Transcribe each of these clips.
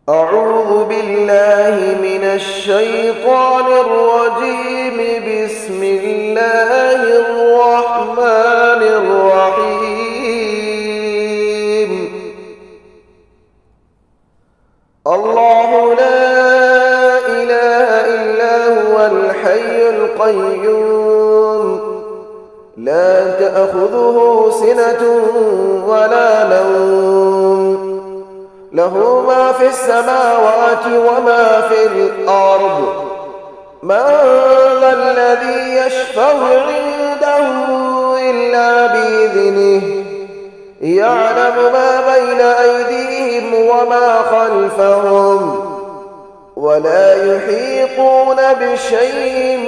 أعوذ بالله من الشيطان الرجيم. بسم الله الرحمن الرحيم. الله لا إله إلا هو الحي القيوم، لا تأخذه سنة ولا نوم، له ما في السماوات وما في الأرض. من ذا الذي يشفع عنده إلا بإذنه، يعلم ما بين أيديهم وما خلفهم، ولا يحيطون بشيء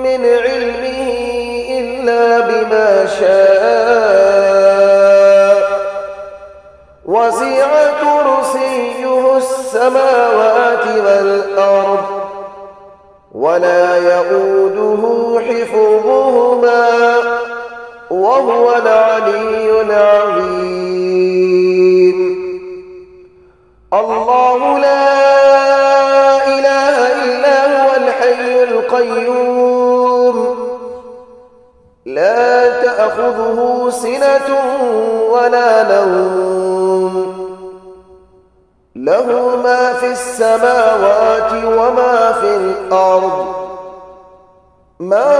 من علمه إلا بما شاء. وسع كرسيه السماوات والأرض، ولا يئوده حفظهما، وهو العلي العظيم. الله لا إله إلا هو الحي القيوم، لا تأخذه سنة ولا نوم، له ما في السماوات وما في الأرض. من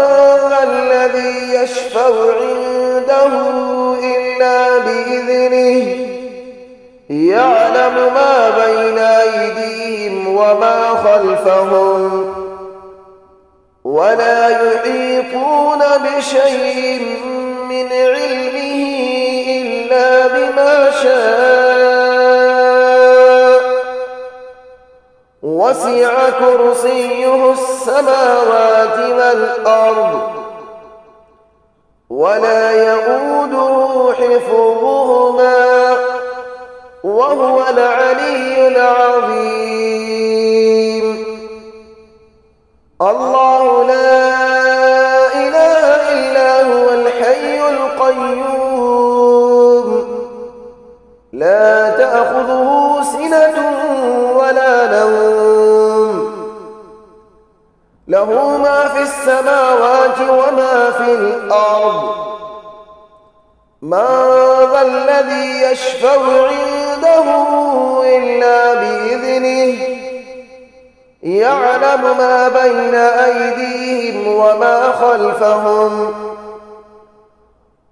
ذا الذي يشفع عنده إلا بإذنه، يعلم ما بين أيديهم وما خلفهم، ولا يحيطون بشيء من علمه إلا بما شاء. وسع كرسيه السماوات والأرض، ولا يئوده حفظهما، وهو العلي العظيم. الله لا إله إلا هو الحي القيوم، لا تأخذه سنة ولا نوم، له ما في السماوات وما في الأرض. من ذا الذي يشفع عنده إلا بإذنه، يعلم ما بين أيديهم وما خلفهم،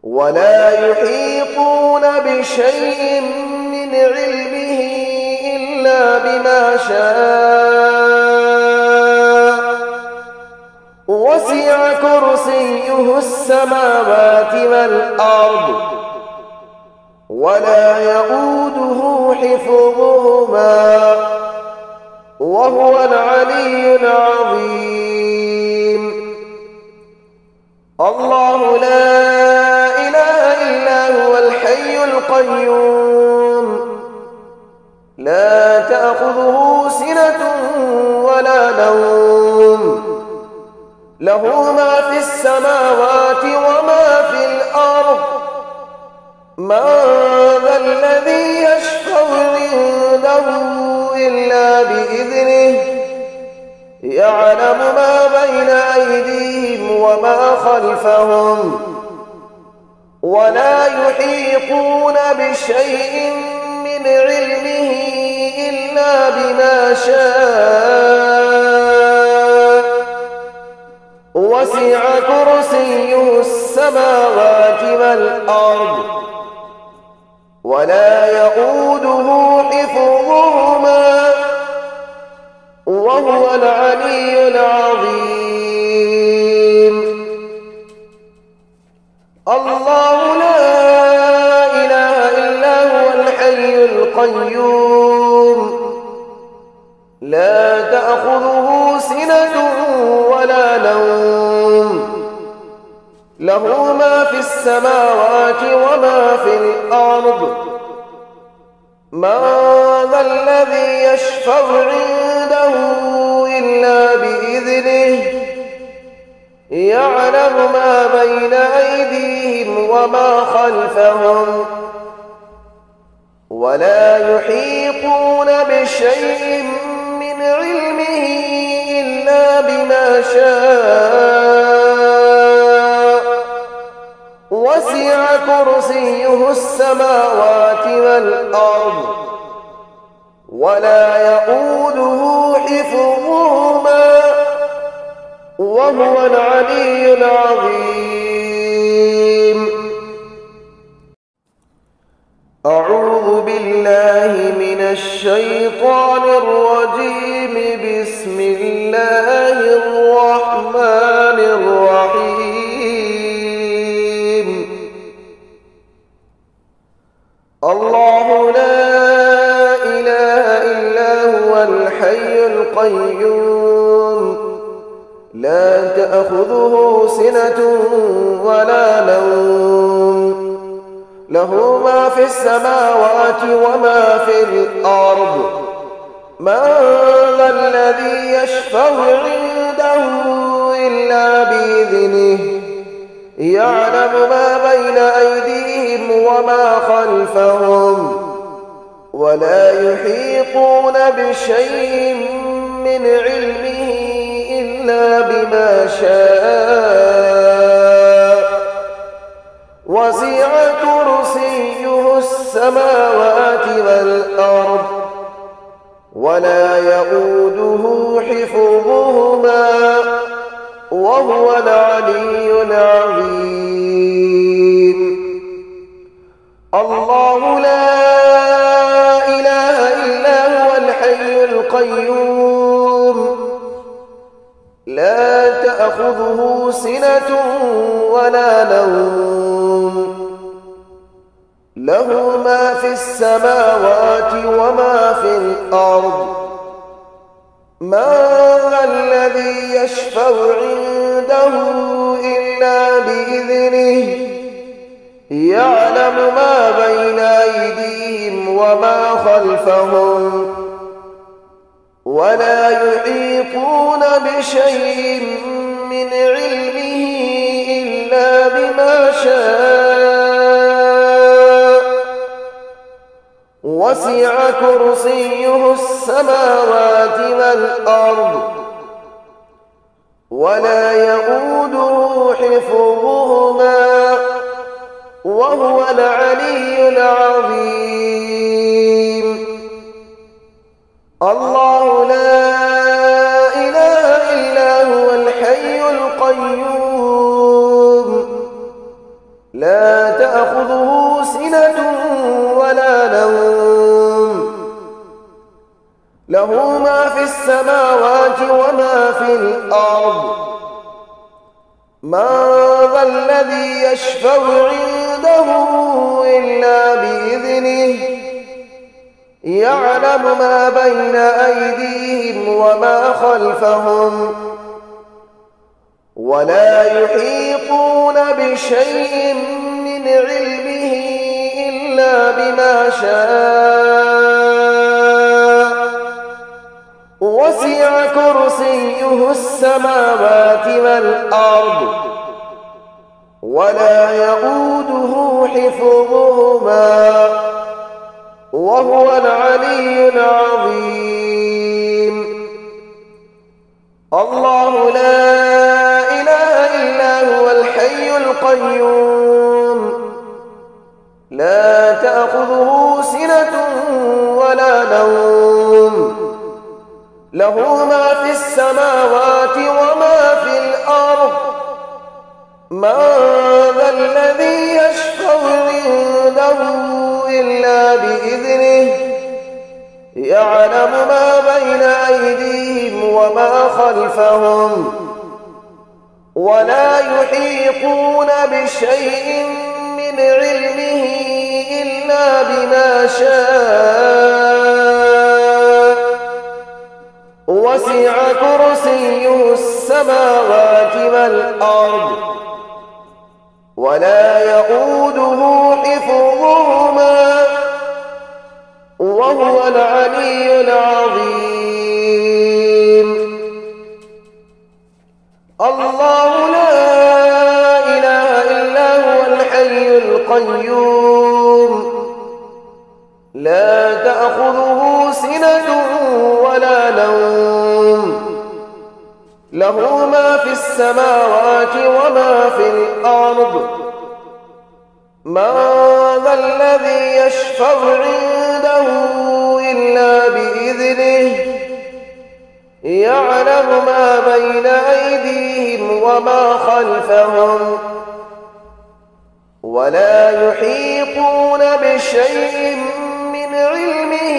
ولا يحيطون بشيء من علمه إلا بما شاء. وسع كرسيه السماوات والأرض، ولا يئوده حفظهما، وهو العلي العظيم. الله لا إله إلا هو الحي القيوم، لا تأخذه سنة ولا نوم، له ما في السماوات وما في الأرض. من ذا الذي يشفع عنده إلا بإذنه، يعلم ما بين أيديهم وما خلفهم، ولا يحيطون بشيء من علمه إلا بما شاء. وسع كرسيه السماوات والأرض، ولا يئوده حفظهما، وهو العلي العظيم. الله لا إله إلا هو الحي القيوم، لا تأخذه سنة ولا نوم، له ما في السماوات وما في الأرض. من ذا الذي يشفع عنده إلا بإذنه، يعلم ما بين أيديهم وما خلفهم، ولا يحيطون بشيء من علمه إلا بما شاء وسع كرسيه السماوات والأرض ولا يؤوده حفظهما وهو العلي العظيم. أعوذ بالله من الشيطان الرجيم. بسم الله الرحمن الرحيم. الله لا إله إلا هو الحي القيوم لا تأخذه سنة ولا نوم له ما في السماوات وما في الأرض. من ذا الذي يشفع عنده إلا بإذنه يعلم ما بين أيديهم وما خلفهم ولا يحيطون بشيء من علمه إلا بما شاء وسع كرسيه السماوات والأرض ولا يؤوده حفظهما وهو العلي العظيم. الله لا إله إلا هو الحي القيوم لا تأخذه سنة ولا نوم له ما في السماوات وما في الأرض. من ذا الذي يشفع عنده إلا بإذنه يعلم ما بين أيديهم وما خلفهم ولا يحيطون بشيء من علمه إلا بما شاء وسع كرسيه السماوات والأرض ولا يؤوده حفظهما وهو العلي العظيم. الله لا إله إلا هو الحي القيوم لا تأخذه سنة ولا نوم له ما في السماوات وما في الأرض. من ذا الذي يشفع عنده إلا بإذنه يعلم ما بين أيديهم وما خلفهم ولا يحيطون بشيء من علمه إلا بما شاء وسع كرسيه السماوات والأرض ولا يؤوده حفظهما وهو العلي العظيم. الله لا إله إلا هو الحي القيوم لا تأخذه سنة ولا نوم له ما في السماوات وما في الأرض. من ذا الذي يشفع عنده إلا بإذنه يعلم ما بين أيديهم وما خلفهم ولا يحيطون بشيء من علمه إلا بما شاء وسع كرسيه السماوات والأرض ولا يؤوده حفظهما وهو العلي العظيم. الله لا إله إلا هو الحي القيوم لا تأخذه سنة نوم له ما في السماوات وما في الأرض من ذا الذي يشفع عنده إلا بإذنه يعلم ما بين أيديهم وما خلفهم ولا يحيطون بشيء من علمه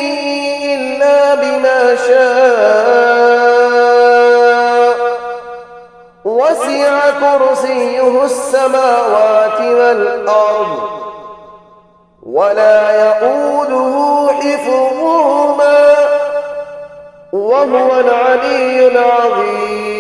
إلا بما شاء وسع كرسيه السماوات والأرض ولا يئوده حفظهما وهو العلي العظيم.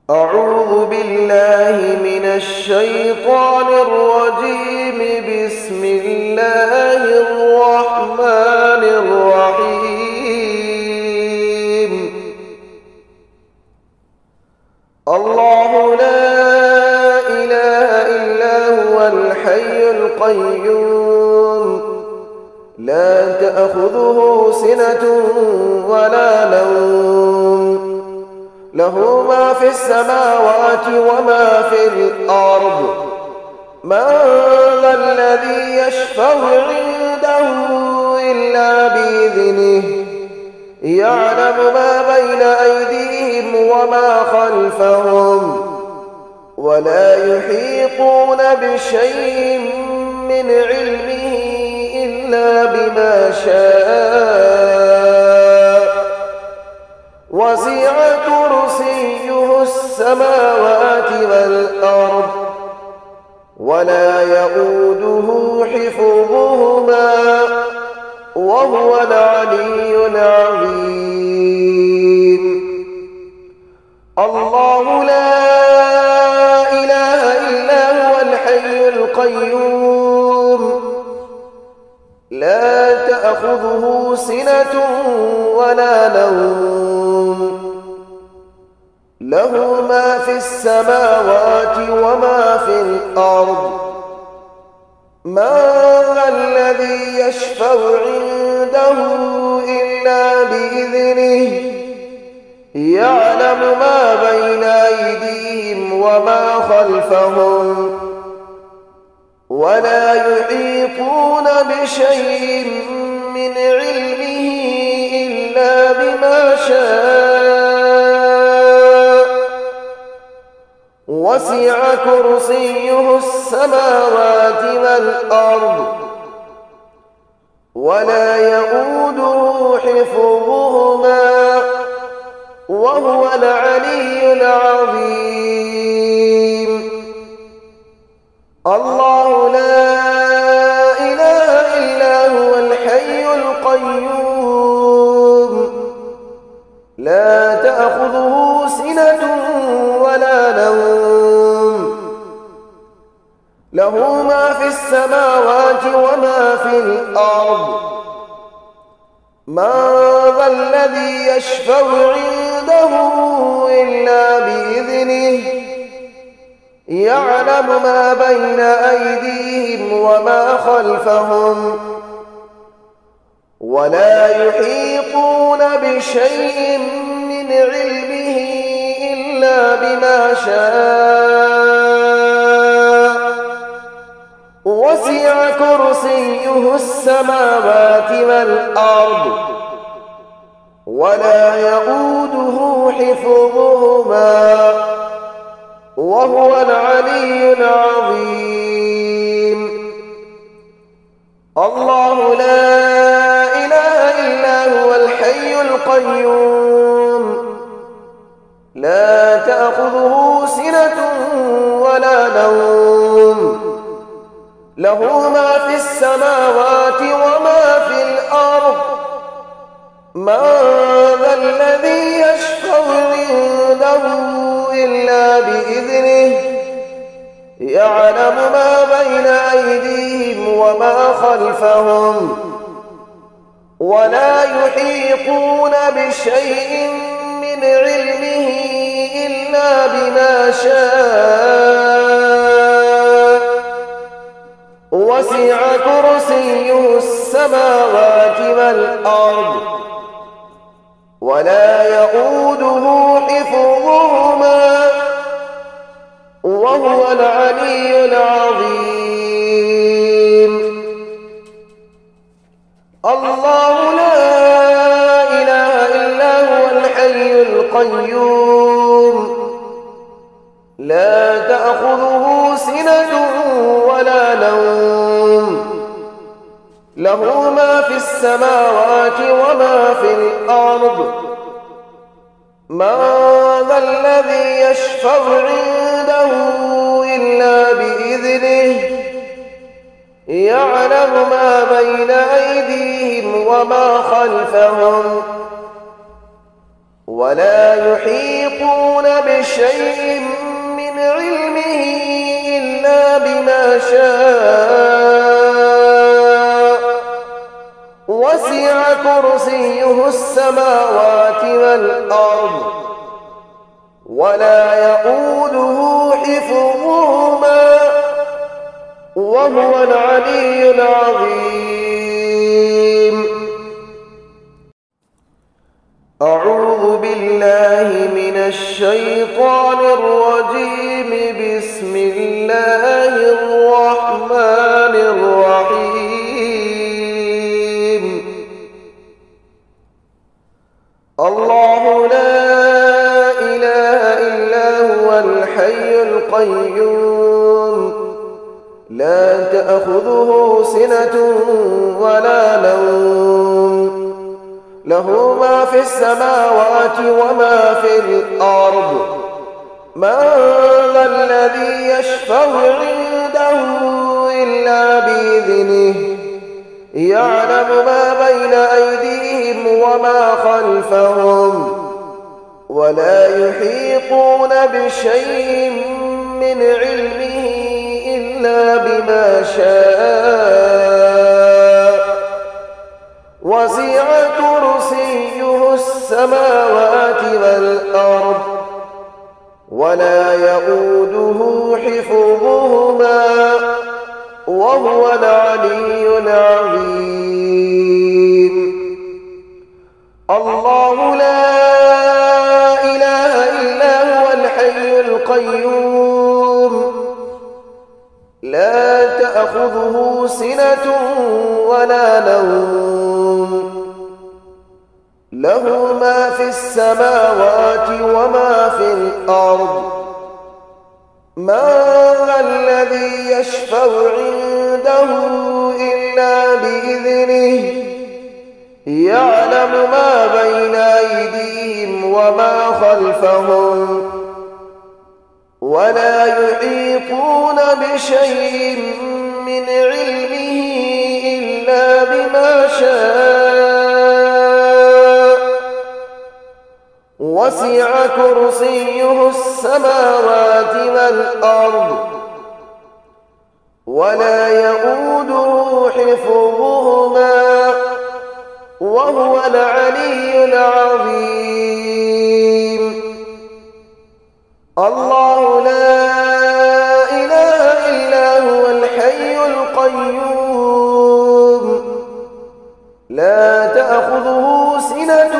أعوذ بالله من الشيطان الرجيم. بسم الله الرحمن الرحيم. الله لا إله إلا هو الحي القيوم لا تأخذه سنة ولا نوم له ما في السماوات وما في الأرض من ذا الذي يشفع عنده إلا بإذنه يعلم ما بين أيديهم وما خلفهم ولا يحيطون بشيء من علمه إلا بما شاء وسع كرسيه السماوات والأرض ولا يئوده حفظهما وهو العلي العظيم. الله لا إله إلا هو الحي القيوم لا تأخذه سنة ولا نوم له ما في السماوات وما في الأرض من ذا الذي يشفع عنده إلا بإذنه يعلم ما بين أيديهم وما خلفهم ولا يحيطون بشيء من علمه إلا بما شاء وسع كرسيه السماوات والأرض ولا يئوده حفظهما وهو العلي العظيم. الله لا إله إلا هو الحي القيوم لا تأخذه سنة ولا نوم له ما في السماوات وما في الأرض من ذا الذي يشفع عنده إلا بإذنه يعلم ما بين أيديهم وما خلفهم ولا يحيطون بشيء من علمه إلا بما شاء وسع كرسيه السماوات والأرض ولا يئوده حفظهما وهو العلي العظيم. الله لا إله إلا هو الحي القيوم لا تأخذه سنة ولا نوم له ما في السماوات وما في الأرض من ذا الذي يشفع عنده إلا بإذنه يعلم ما بين أيديهم وما خلفهم ولا يحيطون بشيء من علمه إلا بما شاء وسع كرسيه السماوات السماوات والأرض ولا يؤوده حفظهما وهو العلي العظيم. الله لا إله إلا هو الحي القيوم لا تأخذه سنة ولا نوم له ما في السماوات وما في الأرض من ذا الذي يشفع عنده إلا بإذنه يعلم ما بين أيديهم وما خلفهم ولا يحيطون بشيء من علمه إلا بما شاء وسع كرسيه السماوات والأرض ولا يؤوده حفظهما وهو العلي العظيم. أعوذ بالله من الشيطان الرجيم. بسم الله الرحمن الرحيم. الله لا إله إلا هو الحي القيوم لا تأخذه سنة ولا نوم له ما في السماوات وما في الأرض من ذا الذي يشفع عنده إلا بإذنه يعلم ما بين أيديهم وما خلفهم ولا يحيطون بشيء من علمه إلا بما شاء وسع كرسيه السماوات والأرض ولا يؤوده حفظهما وهو العلي العظيم. الله لا إله إلا هو الحي القيوم لا تأخذه سنة ولا نوم له ما في السماوات وما في الأرض من ذا الذي يشفع عنده إلا بإذنه يعلم ما بين أيديهم وما خلفهم ولا يحيطون بشيء من علمه إلا بما شاء وسع كرسيه السماوات والأرض ولا يؤوده حفظهما وهو العلي العظيم. الله لا إله إلا هو الحي القيوم لا تأخذه سنة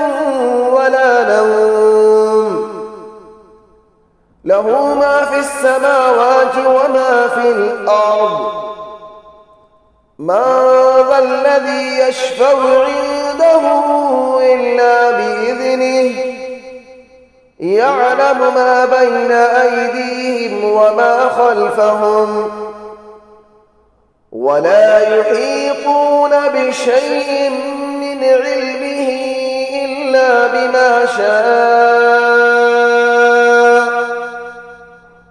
ولا نوم له ما في السماوات وما في الأرض من ذا الذي يشفع عنده إلا بإذنه يعلم ما بين أيديهم وما خلفهم ولا يحيطون بشيء من علمه إلا بما شاء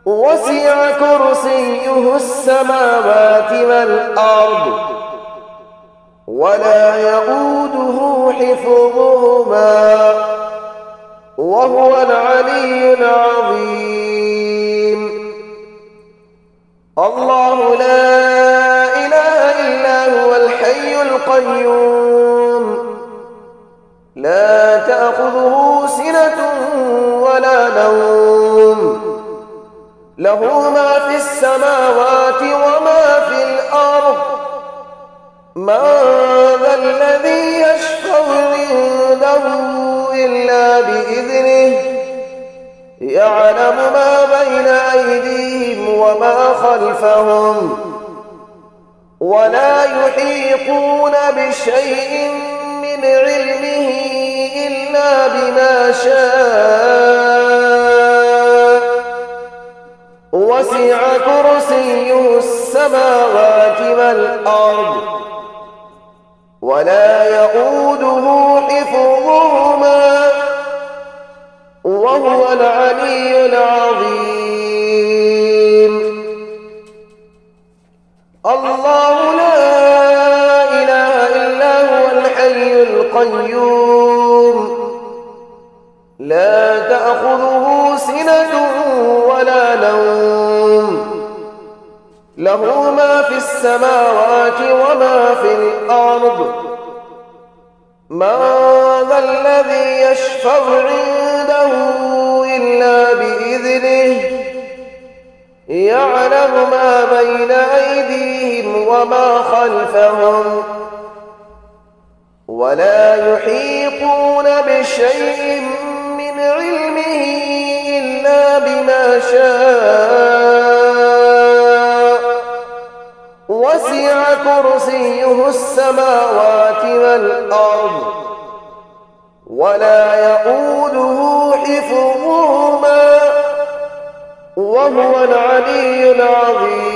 وسع كرسيه السماوات والأرض ولا يؤوده حفظهما وهو العلي العظيم. الله لا إله إلا هو الحي القيوم لا تأخذه سنة ولا نوم له ما في السماوات وما في الأرض من ذا الذي يشفع عنده إلا بإذنه يعلم ما بين أيديهم وما خلفهم ولا يحيطون بشيء من علمه إلا بما شاء وسع كرسيه السماوات والأرض ولا يؤوده حفظهما وهو العلي العظيم. الله لا إله إلا هو الحي القيوم لا تأخذه سنة ولا نوم له ما في السماوات وما في الأرض من ذا الذي يشفع عنده إلا بإذنه يعلم ما بين أيديهم وما خلفهم ولا يحيطون بشيء من علمه إلا بما شاء وسع كرسيه السماوات والأرض ولا يؤوده حفظهما وهو العلي العظيم.